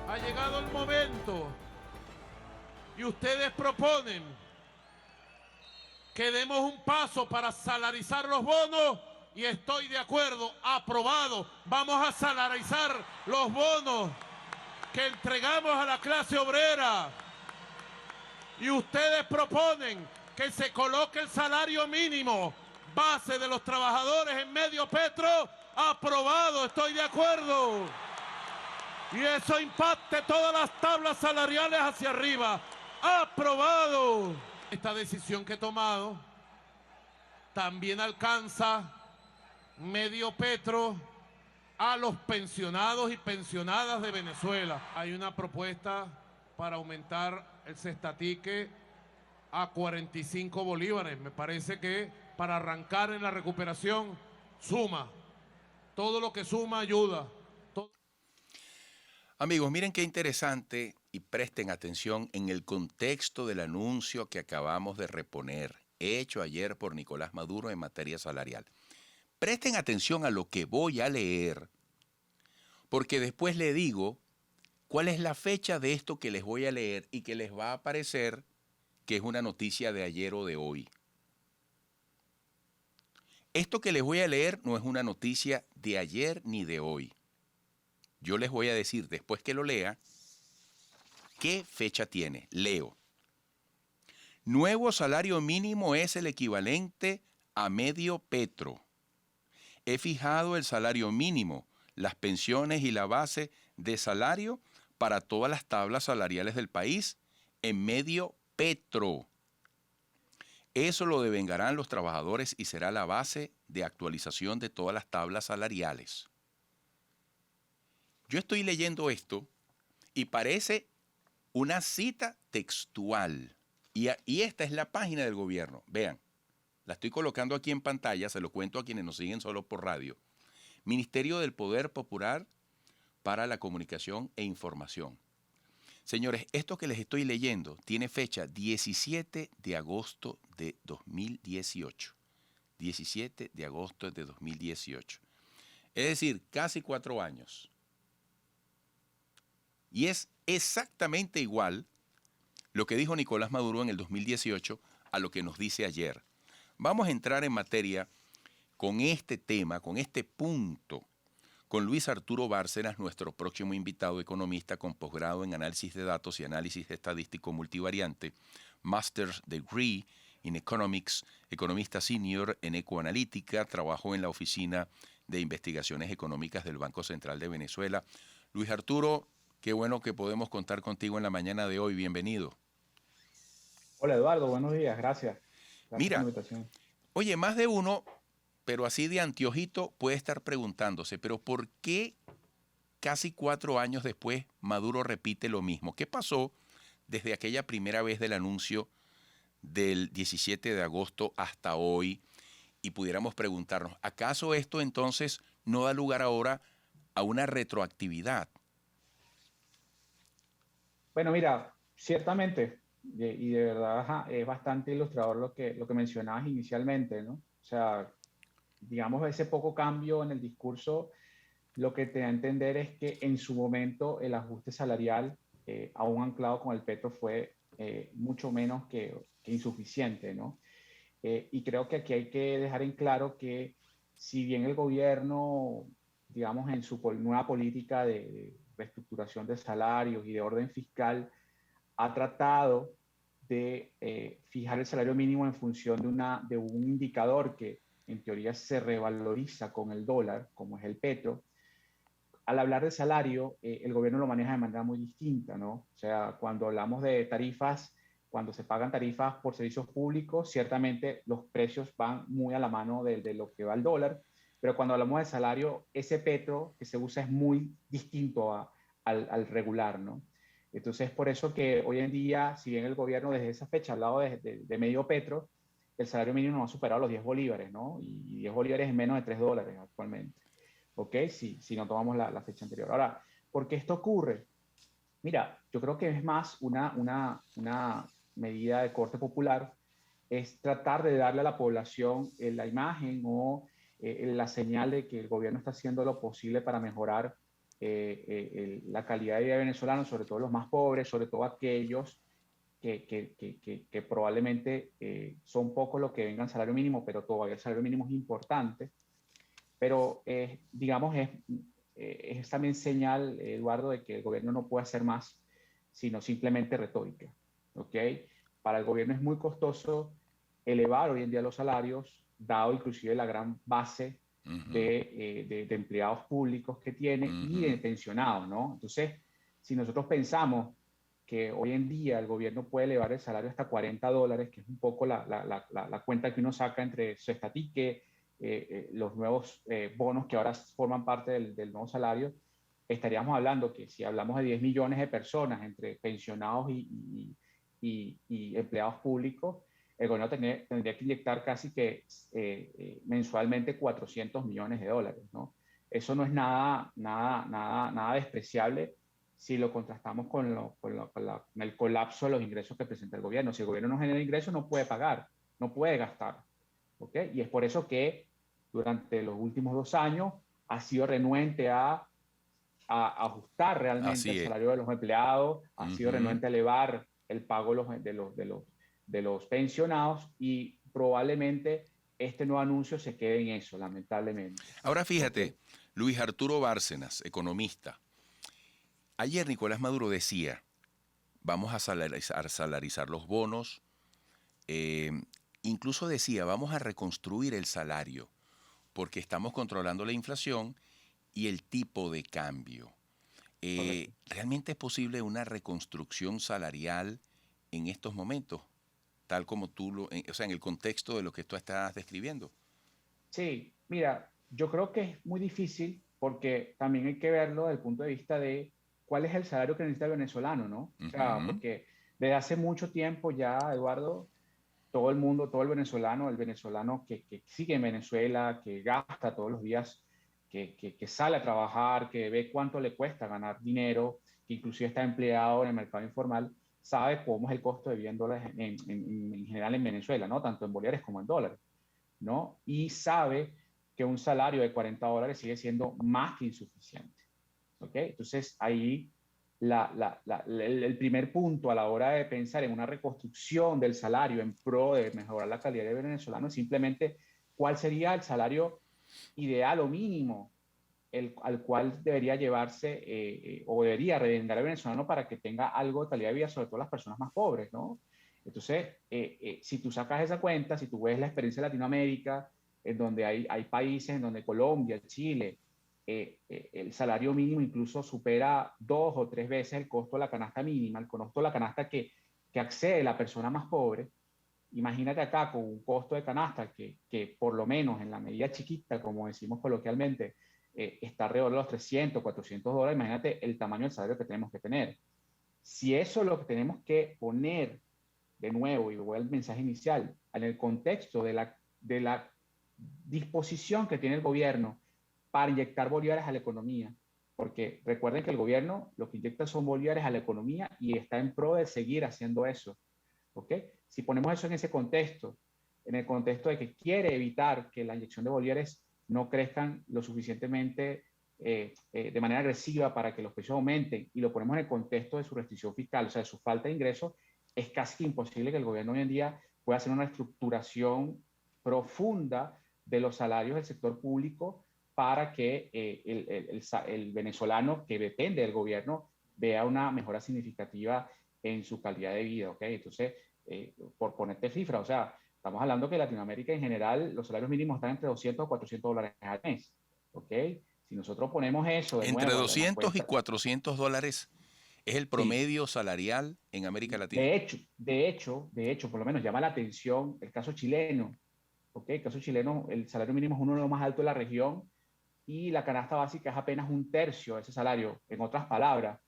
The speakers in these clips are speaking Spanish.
Ha llegado el momento y ustedes proponen que demos un paso para salarizar los bonos y estoy de acuerdo, aprobado. Vamos a salarizar los bonos que entregamos a la clase obrera. Y ustedes proponen que se coloque el salario mínimo base de los trabajadores en medio petro. Aprobado, estoy de acuerdo. Y eso impacte todas las tablas salariales hacia arriba. Aprobado. Esta decisión que he tomado también alcanza medio petro a los pensionados y pensionadas de Venezuela. Hay una propuesta para aumentar el cestatique a 45 bolívares. Me parece que para arrancar en la recuperación suma. Todo lo que suma ayuda. Amigos, miren qué interesante y presten atención en el contexto del anuncio que acabamos de reponer, hecho ayer por Nicolás Maduro en materia salarial. Presten atención a lo que voy a leer, porque después le digo cuál es la fecha de esto que les voy a leer y que les va a parecer que es una noticia de ayer o de hoy. Esto que les voy a leer no es una noticia de ayer ni de hoy. Yo les voy a decir, después que lo lea, qué fecha tiene. Leo. Nuevo salario mínimo es el equivalente a medio petro. He fijado el salario mínimo, las pensiones y la base de salario para todas las tablas salariales del país en medio petro. Eso lo devengarán los trabajadores y será la base de actualización de todas las tablas salariales. Yo estoy leyendo esto y parece una cita textual. Y esta es la página del gobierno. Vean, la estoy colocando aquí en pantalla, se lo cuento a quienes nos siguen solo por radio. Ministerio del Poder Popular para la Comunicación e Información. Señores, esto que les estoy leyendo tiene fecha 17 de agosto de 2018. 17 de agosto de 2018. Es decir, casi 4 años. Y es exactamente igual lo que dijo Nicolás Maduro en el 2018 a lo que nos dice ayer. Vamos a entrar en materia con este tema, con este punto, con Luis Arturo Bárcenas, nuestro próximo invitado economista con posgrado en análisis de datos y análisis estadístico multivariante, Master's Degree in Economics, economista senior en ecoanalítica, trabajó en la Oficina de Investigaciones Económicas del Banco Central de Venezuela. Luis Arturo, qué bueno que podemos contar contigo en la mañana de hoy. Bienvenido. Hola Eduardo, buenos días, gracias. Gracias por la Mira, invitación. oye, más de uno, pero así de anteojito, puede estar preguntándose, pero ¿por qué casi 4 años después Maduro repite lo mismo? ¿Qué pasó desde aquella primera vez del anuncio del 17 de agosto hasta hoy? Y pudiéramos preguntarnos, ¿acaso esto entonces no da lugar ahora a una retroactividad? Bueno, mira, ciertamente, y de verdad ajá, es bastante ilustrador lo que mencionabas inicialmente, ¿no? O sea, digamos, ese poco cambio en el discurso, lo que te da a entender es que en su momento el ajuste salarial, aún anclado con el petro, fue mucho menos que insuficiente, ¿no? Y creo que aquí hay que dejar en claro que si bien el gobierno, digamos, en su nueva política de reestructuración de salarios y de orden fiscal, ha tratado de fijar el salario mínimo en función de un indicador que en teoría se revaloriza con el dólar, como es el petro. Al hablar de salario, el gobierno lo maneja de manera muy distinta, ¿no? O sea, cuando hablamos de tarifas, cuando se pagan tarifas por servicios públicos, ciertamente los precios van muy a la mano de lo que va el dólar, pero cuando hablamos de salario, ese petro que se usa es muy distinto al regular, ¿no? Entonces, por eso que hoy en día, si bien el gobierno desde esa fecha ha hablado de medio petro, el salario mínimo no ha superado los 10 bolívares, ¿no? Y 10 bolívares es menos de $3 actualmente. ¿Ok? Si no tomamos la fecha anterior. Ahora, ¿por qué esto ocurre? Mira, yo creo que es más una medida de corte popular, es tratar de darle a la población la imagen o la señal de que el gobierno está haciendo lo posible para mejorar la calidad de vida de venezolanos, sobre todo los más pobres, sobre todo aquellos que probablemente son pocos los que vengan salario mínimo, pero todavía el salario mínimo es importante. Pero, digamos, es también señal, Eduardo, de que el gobierno no puede hacer más, sino simplemente retórica. ¿Ok? Para el gobierno es muy costoso elevar hoy en día los salarios, dado inclusive la gran base de empleados públicos que tiene y de pensionados, ¿no? Entonces, si nosotros pensamos que hoy en día el gobierno puede elevar el salario hasta $40, que es un poco la cuenta que uno saca entre su estatique, los nuevos bonos que ahora forman parte del nuevo salario, estaríamos hablando que si hablamos de 10 millones de personas entre pensionados y empleados públicos, el gobierno tendría que inyectar casi que mensualmente $400 millones, ¿no? Eso no es nada despreciable si lo contrastamos con el colapso de los ingresos que presenta el gobierno. Si el gobierno no genera ingresos, no puede pagar, no puede gastar. ¿Okay? Y es por eso que durante los últimos 2 años ha sido renuente a ajustar realmente el salario de los empleados, ha sido renuente a elevar el pago de los pensionados, y probablemente este nuevo anuncio se quede en eso, lamentablemente. Ahora fíjate, Luis Arturo Bárcenas, economista. Ayer Nicolás Maduro decía, vamos a salarizar los bonos, incluso decía, vamos a reconstruir el salario, porque estamos controlando la inflación y el tipo de cambio. ¿Realmente es posible una reconstrucción salarial en estos momentos, tal como o sea, en el contexto de lo que tú estás describiendo? Sí, mira, yo creo que es muy difícil porque también hay que verlo desde el punto de vista de cuál es el salario que necesita el venezolano, ¿no? O sea, porque desde hace mucho tiempo ya, Eduardo, todo el mundo, todo el venezolano que sigue en Venezuela, que gasta todos los días, que sale a trabajar, que ve cuánto le cuesta ganar dinero, que inclusive está empleado en el mercado informal, sabe cómo es el costo de vida en dólares en general en Venezuela, ¿no? Tanto en bolívares como en dólares, ¿no? Y sabe que un salario de $40 sigue siendo más que insuficiente, ¿ok? Entonces ahí el primer punto a la hora de pensar en una reconstrucción del salario en pro de mejorar la calidad de venezolano es simplemente cuál sería el salario ideal o mínimo al cual debería llevarse o debería revengar el venezolano para que tenga algo de calidad de vida, sobre todo las personas más pobres, ¿no? Entonces, si tú sacas esa cuenta, si tú ves la experiencia de Latinoamérica, en donde hay países en donde Colombia, Chile, el salario mínimo incluso supera 2 o 3 veces el costo de la canasta mínima, el costo de la canasta que accede la persona más pobre. Imagínate acá con un costo de canasta que por lo menos en la medida chiquita, como decimos coloquialmente, está alrededor de los $300, $400. Imagínate el tamaño del salario que tenemos que tener. Si eso es lo que tenemos que poner de nuevo, y voy al mensaje inicial, en el contexto de la disposición que tiene el gobierno para inyectar bolívares a la economía, porque recuerden que el gobierno lo que inyecta son bolívares a la economía y está en pro de seguir haciendo eso. ¿Ok? Si ponemos eso en ese contexto, en el contexto de que quiere evitar que la inyección de bolívares no crezcan lo suficientemente de manera agresiva para que los precios aumenten, y lo ponemos en el contexto de su restricción fiscal, o sea, de su falta de ingresos, es casi imposible que el gobierno hoy en día pueda hacer una estructuración profunda de los salarios del sector público para que el venezolano que depende del gobierno vea una mejora significativa en su calidad de vida, ¿ok? Entonces, por ponerte cifra, o sea, estamos hablando que en Latinoamérica en general los salarios mínimos están entre 200 a $400 al mes, ¿ok? Si nosotros ponemos eso de Entre nuevo... 200 y $400 es el promedio salarial en América Latina. De hecho, por lo menos llama la atención el caso chileno, ¿ok? El caso chileno, el salario mínimo es uno de los más altos de la región y la canasta básica es apenas un tercio de ese salario. En otras palabras,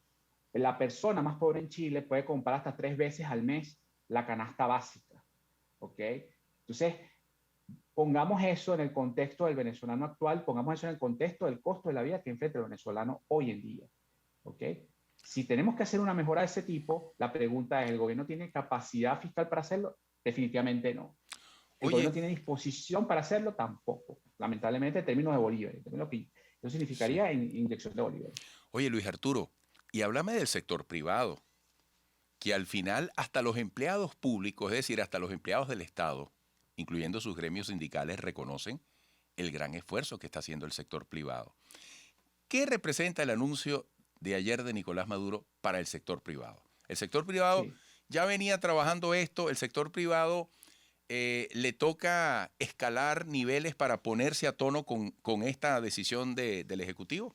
la persona más pobre en Chile puede comprar hasta 3 veces al mes la canasta básica, ¿ok? Entonces, pongamos eso en el contexto del venezolano actual, pongamos eso en el contexto del costo de la vida que enfrenta el venezolano hoy en día, ¿ok? Si tenemos que hacer una mejora de ese tipo, la pregunta es, ¿el gobierno tiene capacidad fiscal para hacerlo? Definitivamente no. ¿El gobierno tiene disposición para hacerlo? Tampoco. Lamentablemente, en términos de bolívares, en términos Eso significaría inyección de bolívares. Oye, Luis Arturo, y háblame del sector privado, que al final hasta los empleados públicos, es decir, hasta los empleados del Estado, incluyendo sus gremios sindicales, reconocen el gran esfuerzo que está haciendo el sector privado. ¿Qué representa el anuncio de ayer de Nicolás Maduro para el sector privado? El sector privado Sí. ya venía trabajando esto, el sector privado le toca escalar niveles para ponerse a tono con esta decisión del Ejecutivo.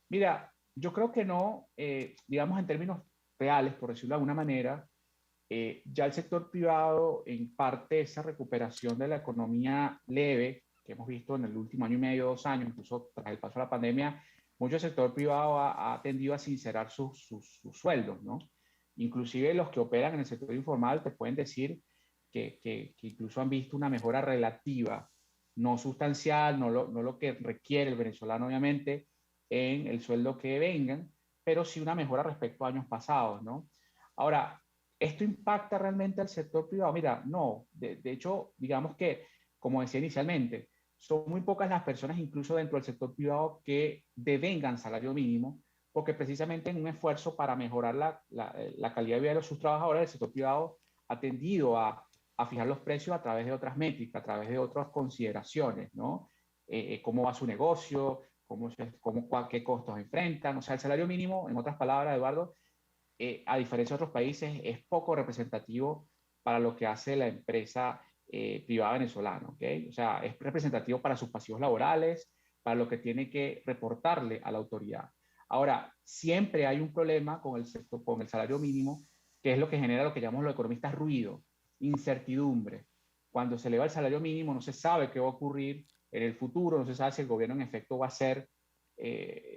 Mira, yo creo que no, digamos en términos reales, por decirlo de alguna manera, ya el sector privado, en parte, esa recuperación de la economía leve que hemos visto en el último año y medio, 2 años, incluso tras el paso de la pandemia, mucho sector privado ha tendido a sincerar sus sueldos, ¿no? Inclusive los que operan en el sector informal te pueden decir que incluso han visto una mejora relativa, no sustancial, no lo que requiere el venezolano, obviamente, en el sueldo que vengan, pero sí una mejora respecto a años pasados, ¿no? Ahora, ¿esto impacta realmente al sector privado? Mira, no. De hecho, digamos que, como decía inicialmente, son muy pocas las personas, incluso dentro del sector privado, que devengan salario mínimo, porque precisamente en un esfuerzo para mejorar la calidad de vida de sus trabajadores, el sector privado ha tendido a fijar los precios a través de otras métricas, a través de otras consideraciones, ¿no? Cómo va su negocio, qué costos enfrentan. O sea, el salario mínimo, en otras palabras, Eduardo, a diferencia de otros países, es poco representativo para lo que hace la empresa privada venezolana, ¿ok? O sea, es representativo para sus pasivos laborales, para lo que tiene que reportarle a la autoridad. Ahora, siempre hay un problema con el salario mínimo, que es lo que genera lo que llamamos los economistas ruido, incertidumbre. Cuando se eleva el salario mínimo, no se sabe qué va a ocurrir en el futuro, no se sabe si el gobierno en efecto va a hacer,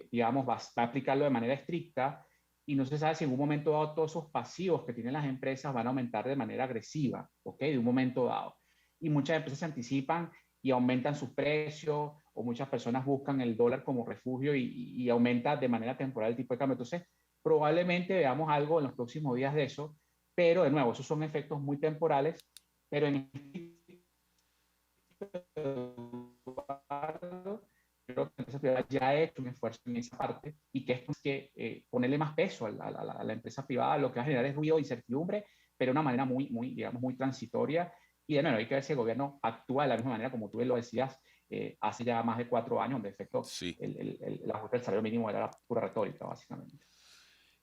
digamos, va a aplicarlo de manera estricta, y no se sabe si en un momento dado todos esos pasivos que tienen las empresas van a aumentar de manera agresiva, ¿ok? De un momento dado. Y muchas empresas se anticipan y aumentan sus precios, o muchas personas buscan el dólar como refugio y aumenta de manera temporal el tipo de cambio. Entonces, probablemente veamos algo en los próximos días de eso, pero de nuevo, esos son efectos muy temporales, pero en creo que la empresa privada ya ha hecho un esfuerzo en esa parte y que esto es que ponerle más peso a la empresa privada, lo que va a generar es ruido e incertidumbre, pero de una manera digamos, muy transitoria. Y de nuevo, hay que ver si el gobierno actúa de la misma manera como tú lo decías hace ya más de 4 años, donde de efecto Sí. el ajuste del salario mínimo era pura retórica, básicamente.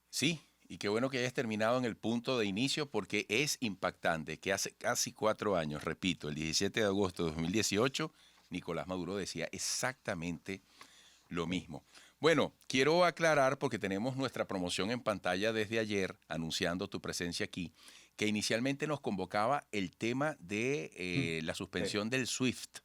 Sí, y qué bueno que hayas terminado en el punto de inicio porque es impactante que hace casi 4 años, repito, el 17 de agosto de 2018, Nicolás Maduro decía exactamente lo mismo. Bueno, quiero aclarar porque tenemos nuestra promoción en pantalla desde ayer anunciando tu presencia aquí, que inicialmente nos convocaba el tema de la suspensión del SWIFT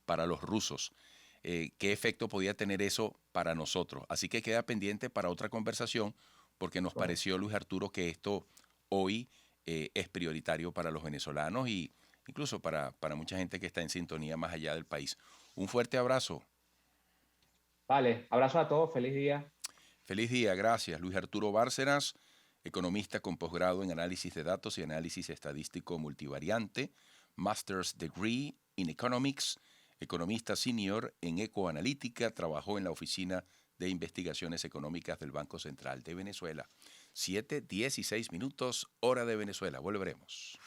para los rusos. ¿Qué efecto podía tener eso para nosotros? Así que queda pendiente para otra conversación porque nos pareció, Luis Arturo, que esto hoy es prioritario para los venezolanos y incluso para mucha gente que está en sintonía más allá del país. Un fuerte abrazo. Vale, abrazo a todos, feliz día. Feliz día, gracias. Luis Arturo Bárcenas, economista con posgrado en análisis de datos y análisis estadístico multivariante, Master's Degree in Economics, economista senior en ecoanalítica, trabajó en la Oficina de Investigaciones Económicas del Banco Central de Venezuela. 7:16 minutos, hora de Venezuela. Volveremos.